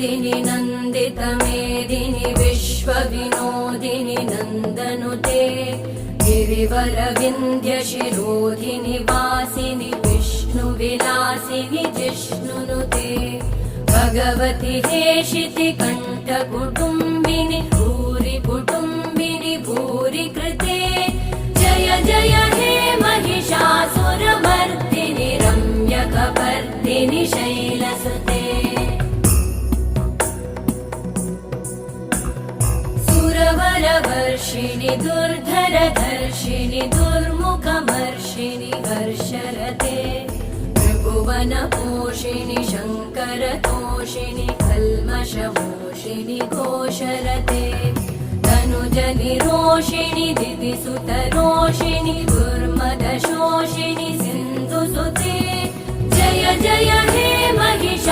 नन्दिनि नन्दितमेदिनि विश्वविनोदिनि नन्दनुते गिरिवरविन्ध्यशिरोधिनि वासिनि विष्णुविलासिनि जिष्णुनुते भगवति हेशिति कण्ठकुटुम्बिनि भूरि कुटुम्बिनि भूरि कृते जय जय हे महिषासुरमर्दिनि रम्यकपर्दिनि शैलसुते सुरवरवर्षिणि दुर्धरधर्षिणि दुर्मुखमर्षिणि हर्षरते त्रिभुवनपोषिणि शङ्करतोषिणि कल्मषमोषिणि घोषरते तनुजनिरोषिणि दिदिसुतरोषिणि दुर्मदशोषिणि सिन्धुसुते जय जय हे महिषा